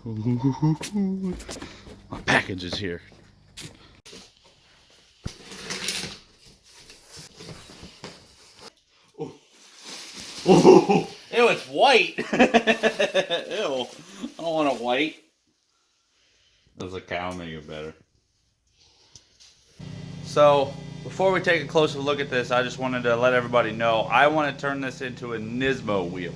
My package is here. Ew, it's white. Ew, I don't want it white. Does a cow make it better? So, before we take a closer look at this, I just wanted to let everybody know I want to turn this into a Nismo wheel.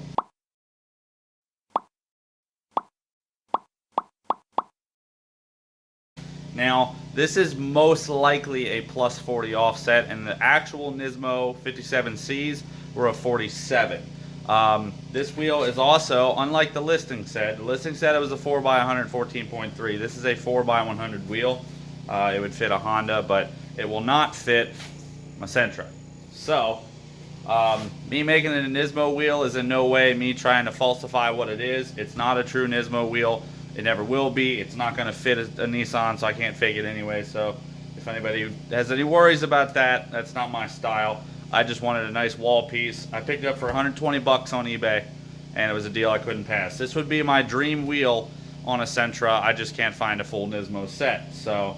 Now, this is most likely a plus 40 offset, and the actual Nismo 57Cs were a 47. This wheel is also, unlike the listing said it was a 4x 114.3. This is a 4x100 wheel. It would fit a Honda, but it will not fit my Sentra. So, me making it a Nismo wheel is in no way me trying to falsify what it is. It's not a true Nismo wheel. It never will be. It's not going to fit a Nissan, so I can't fake it anyway. So if anybody has any worries about that, that's not my style. I just wanted a nice wall piece. I picked it up for 120 bucks on eBay, and it was a deal I couldn't pass. This would be my dream wheel on a Sentra. I just can't find a full Nismo set. So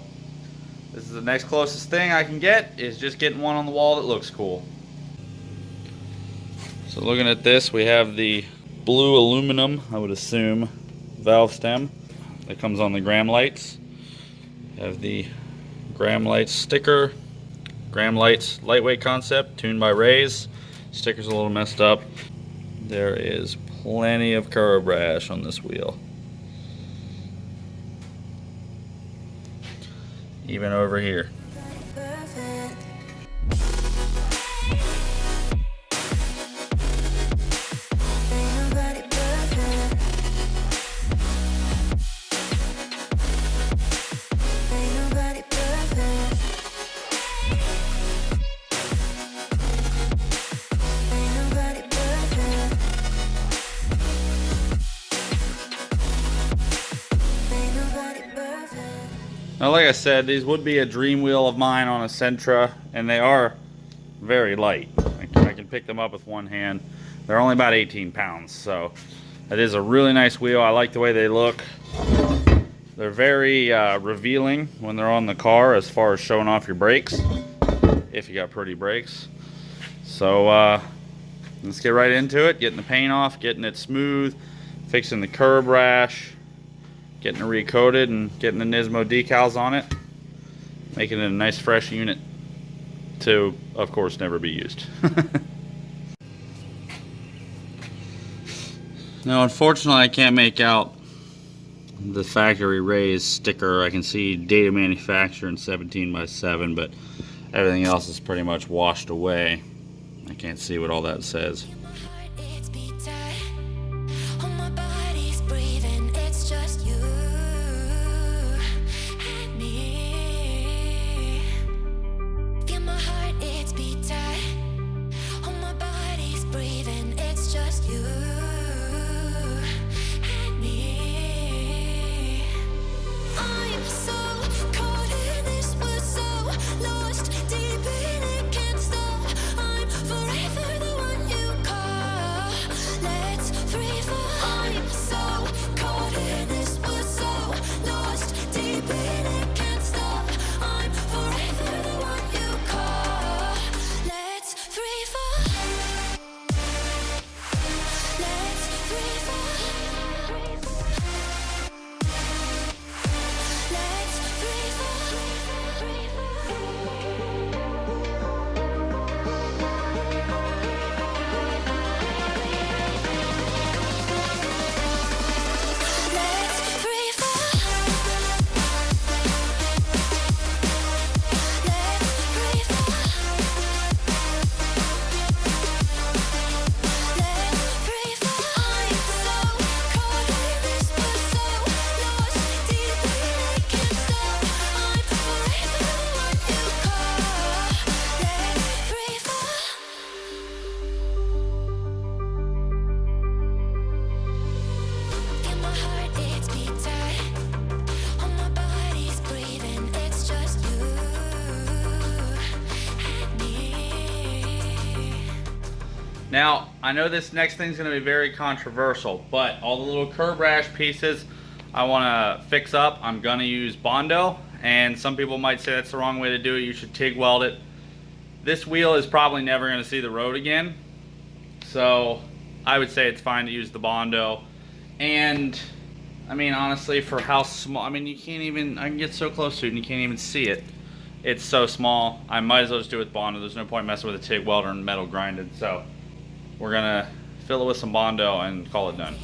this is the next closest thing I can get, is just getting one on the wall that looks cool. So looking at this, we have the blue aluminum, I would assume, valve stem that comes on the Graham lights. We have the Graham lights sticker. Graham lights lightweight concept, tuned by Rays. Sticker's a little messed up. There is plenty of curb rash on this wheel. Even over here. Now, like I said, these would be a dream wheel of mine on a Sentra, and they are very light. I can pick them up with one hand. They're only about 18 pounds, so that is a really nice wheel. I like the way they look. They're very revealing when they're on the car as far as showing off your brakes, if you got pretty brakes. So let's get right into it, getting the paint off, getting it smooth, fixing the curb rash, getting it recoated, and getting the Nismo decals on it, making it a nice fresh unit to, of course, never be used. Now, unfortunately, I can't make out the factory Rays sticker. I can see date of manufacture and 17x7, but everything else is pretty much washed away. I can't see what all that says. Now, I know this next thing's going to be very controversial, but all the little curb rash pieces, I want to fix up, I'm going to use Bondo. And some people might say that's the wrong way to do it. You should TIG weld it. This wheel is probably never going to see the road again. So I would say it's fine to use the Bondo. And I mean, honestly, for how small, I mean, you can't even, I can get so close to it and you can't even see it. It's so small. I might as well just do it with Bondo. There's no point messing with a TIG welder and metal grinded. So we're gonna fill it with some Bondo and call it done.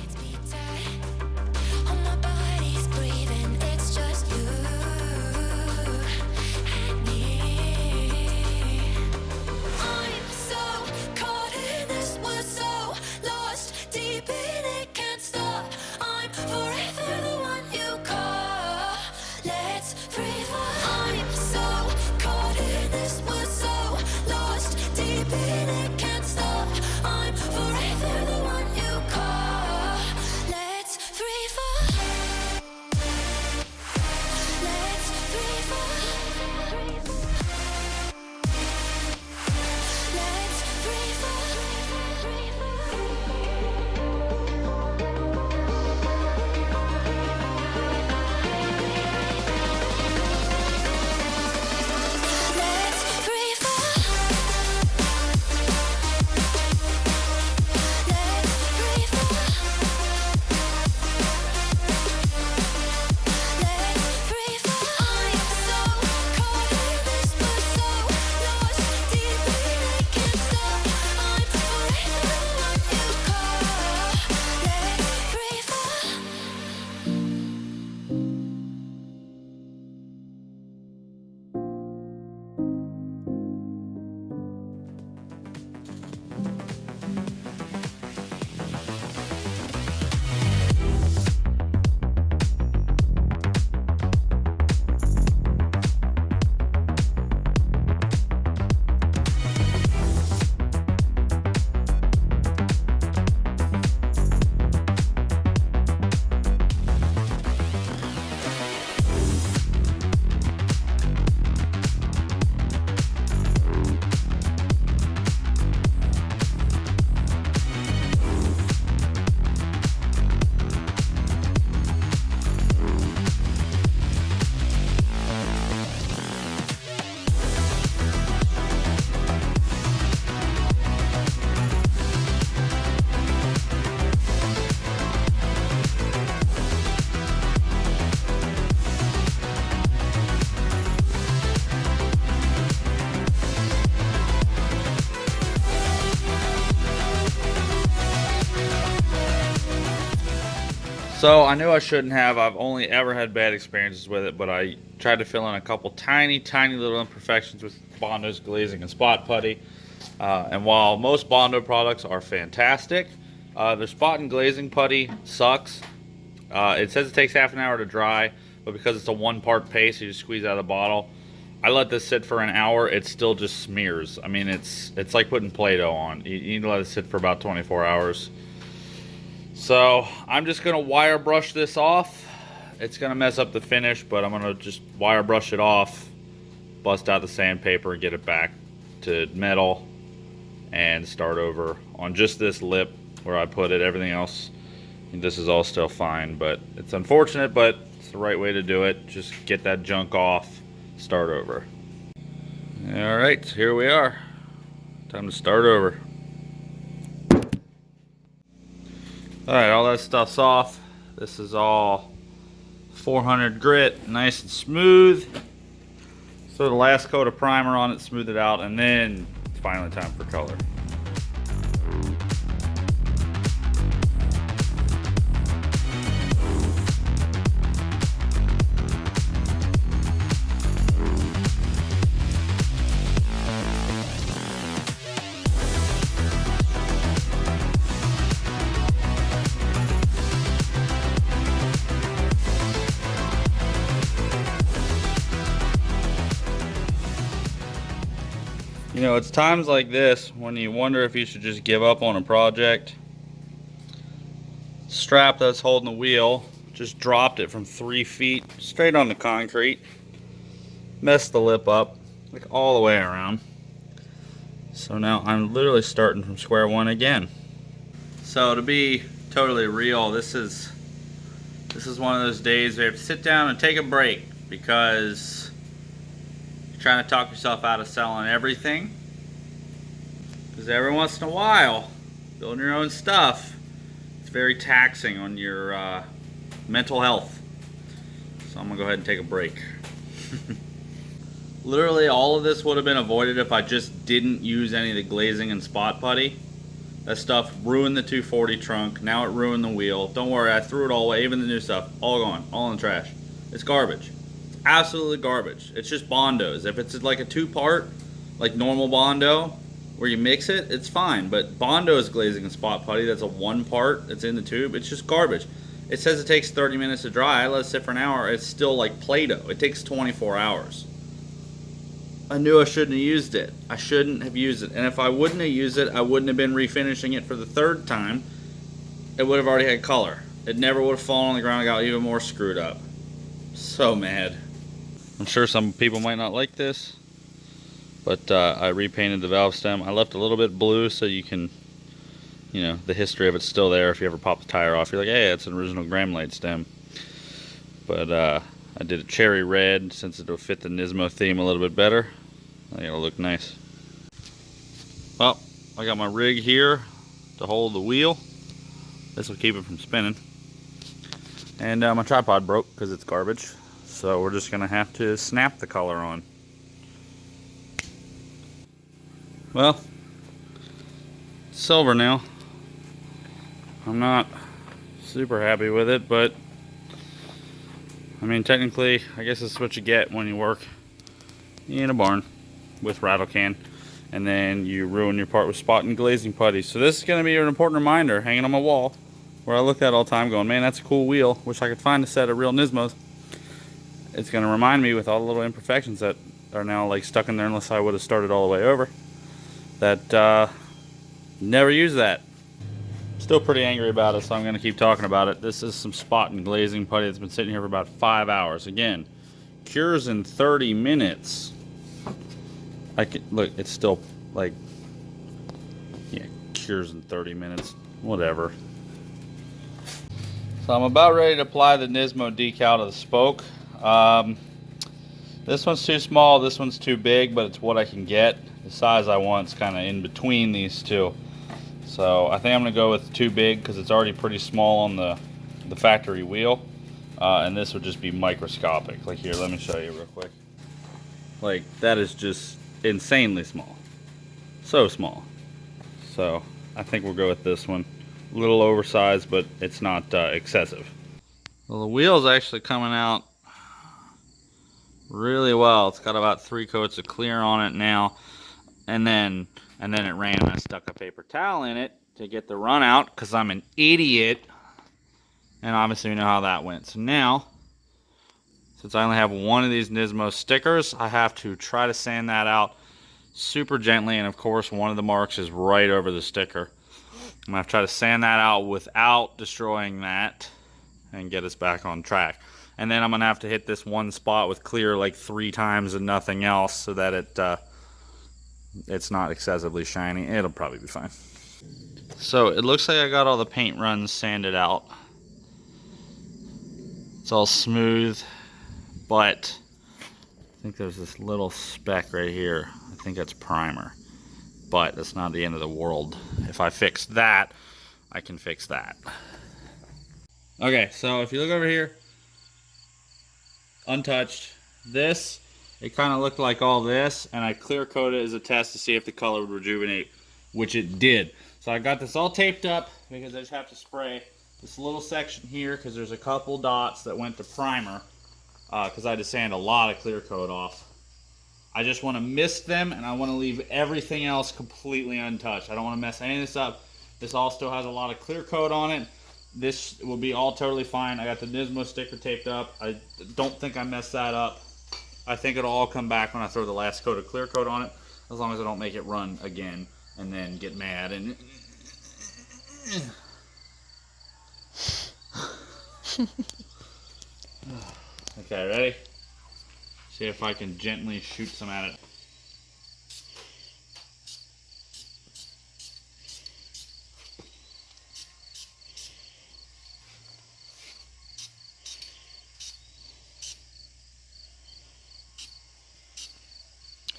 So I knew I shouldn't have. I've only ever had bad experiences with it, but I tried to fill in a couple tiny little imperfections with Bondo's glazing and spot putty. And while most Bondo products are fantastic, their spot and glazing putty sucks. It says it takes half an hour to dry, but because it's a one-part paste, you just squeeze out of the bottle. I let this sit for an hour, it still just smears. I mean, it's like putting Play-Doh on. You need to let it sit for about 24 hours. So I'm just gonna wire brush this off. It's gonna mess up the finish, but I'm gonna just wire brush it off, bust out the sandpaper and get it back to metal and start over on just this lip where I put it. Everything else, this is all still fine, but it's unfortunate, but it's the right way to do it. Just get that junk off, start over. All right, here we are. Time to start over. Alright, all that stuff's off. This is all 400 grit, nice and smooth. So the last coat of primer on it, smooth it out, and then it's finally time for color. You know, it's times like this when you wonder if you should just give up on a project. Strap that's holding the wheel, just dropped it from 3 feet straight on the concrete. Messed the lip up, like all the way around. So now I'm literally starting from square one again. So to be totally real, this is This is one of those days where you have to sit down and take a break because you're trying to talk yourself out of selling everything. Because every once in a while, building your own stuff, it's very taxing on your mental health. So I'm gonna go ahead and take a break. Literally all of this would have been avoided if I just didn't use any of the glazing and spot putty. That stuff ruined the 240 trunk. Now it ruined the wheel. Don't worry, I threw it all away, even the new stuff. All gone, all in the trash. It's garbage. It's absolutely garbage. It's just Bondos. If it's like a two-part, like normal Bondo, where you mix it, it's fine. But Bondo's glazing and spot putty, that's a one part, it's in the tube, it's just garbage. It says it takes 30 minutes to dry. I let it sit for an hour. It's still like Play-Doh. It takes 24 hours. I knew I shouldn't have used it. I shouldn't have used it. And if I wouldn't have used it, I wouldn't have been refinishing it for the third time. It would have already had color. It never would have fallen on the ground and got even more screwed up. So mad. I'm sure some people might not like this, but I repainted the valve stem. I left a little bit blue so you can, you know, the history of it's still there. If you ever pop the tire off, you're like, hey, it's an original Gramlite stem. But I did a cherry red since it'll fit the Nismo theme a little bit better. I think it'll look nice. Well, I got my rig here to hold the wheel. This will keep it from spinning. And my tripod broke because it's garbage. So we're just gonna have to snap the color on. Well, it's silver now. I'm not super happy with it, but I mean, technically, I guess this is what you get when you work in a barn with rattle can, and then you ruin your part with spot and glazing putty. So this is going to be an important reminder hanging on my wall, where I look at all the time going, man, that's a cool wheel. Wish I could find a set of real Nismos. It's going to remind me with all the little imperfections that are now like stuck in there, unless I would have started all the way over, that never use that. Still pretty angry about it, so I'm going to keep talking about it. This is some spot and glazing putty that's been sitting here for about 5 hours. Again, cures in 30 minutes. I can look, it's still like, yeah, cures in 30 minutes. Whatever. So I'm about ready to apply the Nismo decal to the spoke. This one's too small, this one's too big, but it's what I can get. The size I want is kind of in between these two. So I think I'm going to go with too big because it's already pretty small on the factory wheel. And this would just be microscopic. Like here, let me show you real quick. Like that is just insanely small. So small. So I think we'll go with this one. A little oversized, but it's not excessive. Well, the wheel's actually coming out really well. It's got about 3 coats of clear on it now. And then it ran and I stuck a paper towel in it to get the run out because I'm an idiot. And obviously you know how that went. So now, since I only have one of these Nismo stickers, I have to try to sand that out super gently. And of course, one of the marks is right over the sticker. I'm going to try to sand that out without destroying that and get us back on track. And then I'm going to have to hit this one spot with clear like 3 times and nothing else so that it's not excessively shiny. It'll probably be fine. So it looks like I got all the paint runs sanded out. It's all smooth, but I think there's this little speck right here. I think that's primer, but that's not the end of the world. If I fix that, I can fix that. Okay, so if you look over here, untouched, this, it kind of looked like all this, and I clear coated it as a test to see if the color would rejuvenate, which it did. So I got this all taped up because I just have to spray this little section here because there's a couple dots that went to primer because I had to sand a lot of clear coat off. I just want to mist them and I want to leave everything else completely untouched. I don't want to mess any of this up. This all still has a lot of clear coat on it. This will be all totally fine. I got the Nismo sticker taped up. I don't think I messed that up. I think it'll all come back when I throw the last coat of clear coat on it, as long as I don't make it run again and then get mad and okay, ready? See if I can gently shoot some at it.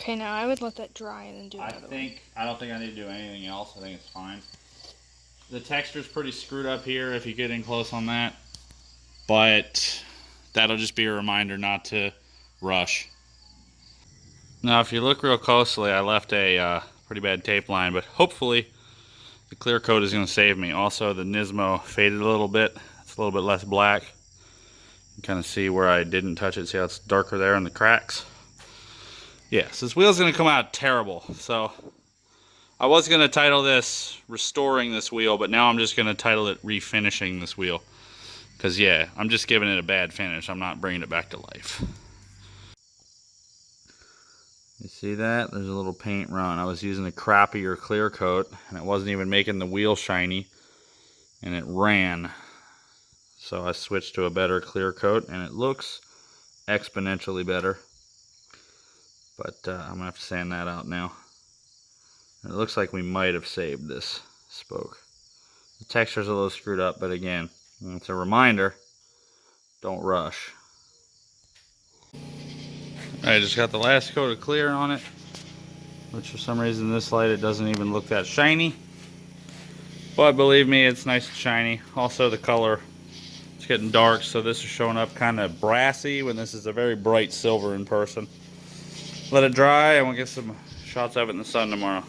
Okay, now I would let that dry and then do another one. I don't think I need to do anything else. I think it's fine. The texture's pretty screwed up here if you get in close on that. But that'll just be a reminder not to rush. Now, if you look real closely, I left a pretty bad tape line, but hopefully the clear coat is going to save me. Also, the Nismo faded a little bit. It's a little bit less black. You can kind of see where I didn't touch it. See how it's darker there in the cracks? Yeah, so this wheel's going to come out terrible. So I was going to title this Restoring This Wheel, but now I'm just going to title it Refinishing This Wheel. Because, yeah, I'm just giving it a bad finish. I'm not bringing it back to life. You see that? There's a little paint run. I was using a crappier clear coat, and it wasn't even making the wheel shiny, and it ran. So I switched to a better clear coat, and it looks exponentially better. But I'm going to have to sand that out now. And it looks like we might have saved this spoke. The texture's a little screwed up, but again, it's a reminder, don't rush. I just got the last coat of clear on it, which for some reason in this light it doesn't even look that shiny. But believe me, it's nice and shiny. Also the color, it's getting dark, so this is showing up kind of brassy when this is a very bright silver in person. Let it dry and we'll get some shots of it in the sun tomorrow.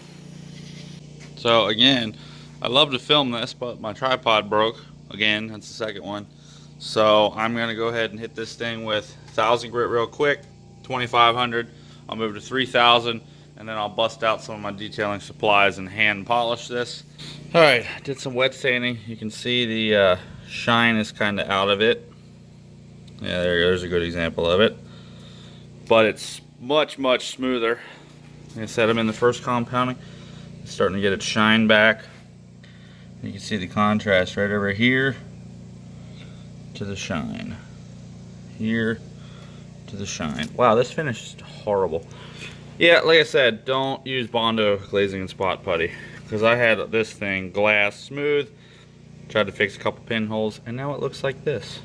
So again, I love to film this, but my tripod broke. Again, that's the second one. So I'm gonna go ahead and hit this thing with 1000 grit real quick, 2500. I'll move to 3000, and then I'll bust out some of my detailing supplies and hand polish this. All right, did some wet sanding. You can see the shine is kind of out of it. Yeah, there's a good example of it. But it's much, much smoother. Like I said, I'm in the first compounding. It's starting to get its shine back. You can see the contrast right over here to the shine. Here to the shine. Wow, this finish is horrible. Yeah, like I said, don't use Bondo glazing and spot putty, because I had this thing glass smooth, tried to fix a couple pinholes, and now it looks like this.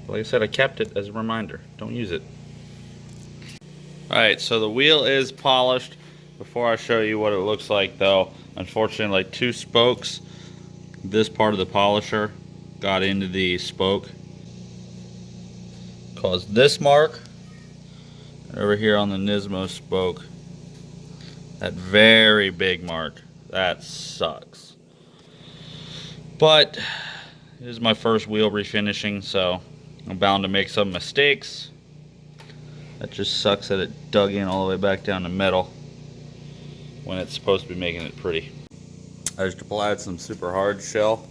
But like I said, I kept it as a reminder. Don't use it. Alright, so the wheel is polished. Before I show you what it looks like though, unfortunately, like two spokes, this part of the polisher got into the spoke, caused this mark. Over here on the Nismo spoke, that very big mark, that sucks. But this is my first wheel refinishing, so I'm bound to make some mistakes. That just sucks that it dug in all the way back down to metal when it's supposed to be making it pretty. I just applied some super hard shell.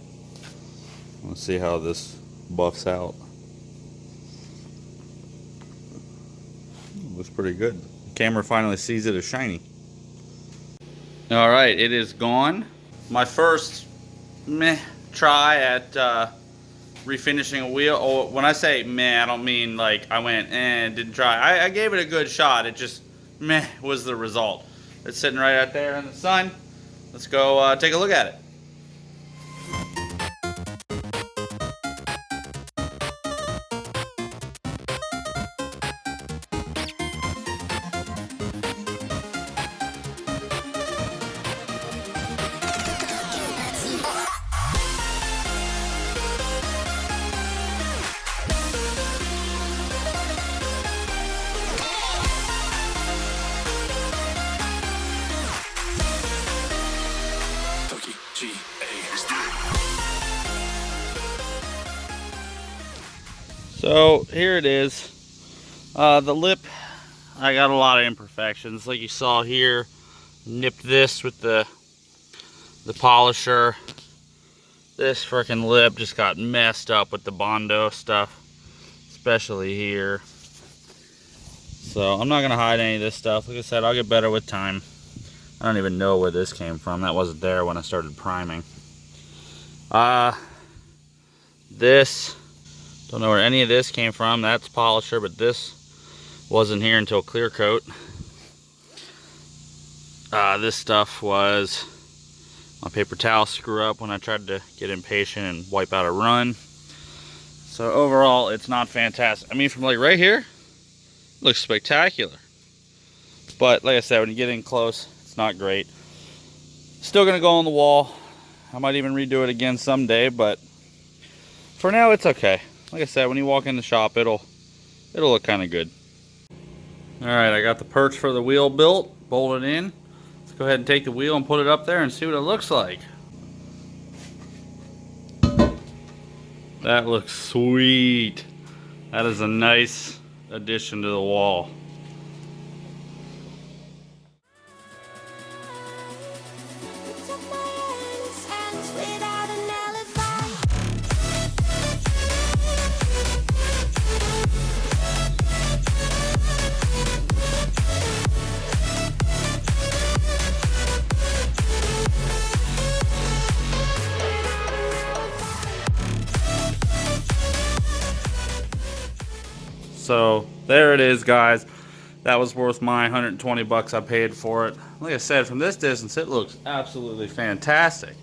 Let's see how this buffs out. Looks pretty good. The camera finally sees it as shiny. Alright, it is gone. My first meh try at refinishing a wheel. Oh, when I say meh, I don't mean like I went didn't try. I gave it a good shot. It just meh was the result. It's sitting right out there in the sun. Let's go take a look at it. So here it is. The lip, I got a lot of imperfections. Like you saw here, nipped this with the polisher. This freaking lip just got messed up with the Bondo stuff, especially here. So I'm not gonna hide any of this stuff. Like I said, I'll get better with time. I don't even know where this came from. That wasn't there when I started priming. This, don't know where any of this came from. That's polisher, but this wasn't here until clear coat. This stuff was my paper towel screw up when I tried to get impatient and wipe out a run. So overall, it's not fantastic. I mean, from like right here, it looks spectacular. But like I said, when you get in close, it's not great. Still gonna go on the wall. I might even redo it again someday, but for now it's okay. Like I said, when you walk in the shop, it'll look kind of good. All right, I got the perch for the wheel built, bolted in. Let's go ahead and take the wheel and put it up there and see what it looks like. That looks sweet. That is a nice addition to the wall. So there it is, guys. That was worth my 120 bucks I paid for it. Like I said, from this distance, it looks absolutely fantastic.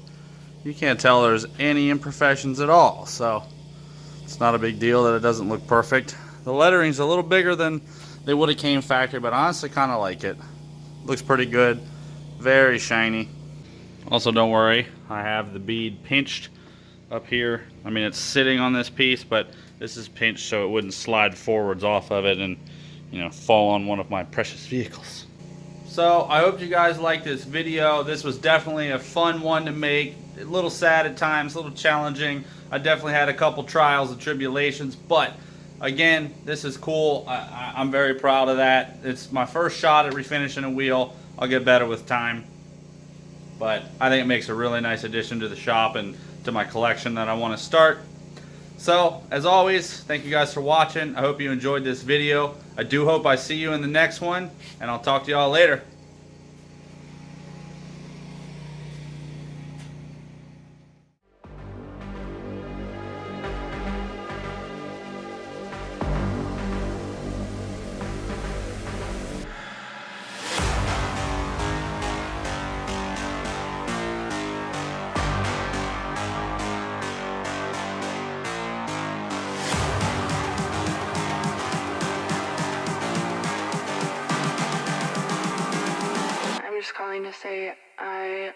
You can't tell there's any imperfections at all, so it's not a big deal that it doesn't look perfect. The lettering's a little bigger than they would have came factory, but I honestly kind of like it. Looks pretty good. Very shiny. Also, don't worry, I have the bead pinched up here. I mean, it's sitting on this piece, but this is pinched so it wouldn't slide forwards off of it and, you know, fall on one of my precious vehicles. So I hope you guys liked this video. This was definitely a fun one to make. A little sad at times, a little challenging. I definitely had a couple trials and tribulations, but again, this is cool. I'm very proud of that. It's my first shot at refinishing a wheel. I'll get better with time, but I think it makes a really nice addition to the shop and to my collection that I want to start. So, as always, thank you guys for watching. I hope you enjoyed this video. I do hope I see you in the next one, and I'll talk to y'all later. I'm just calling to say I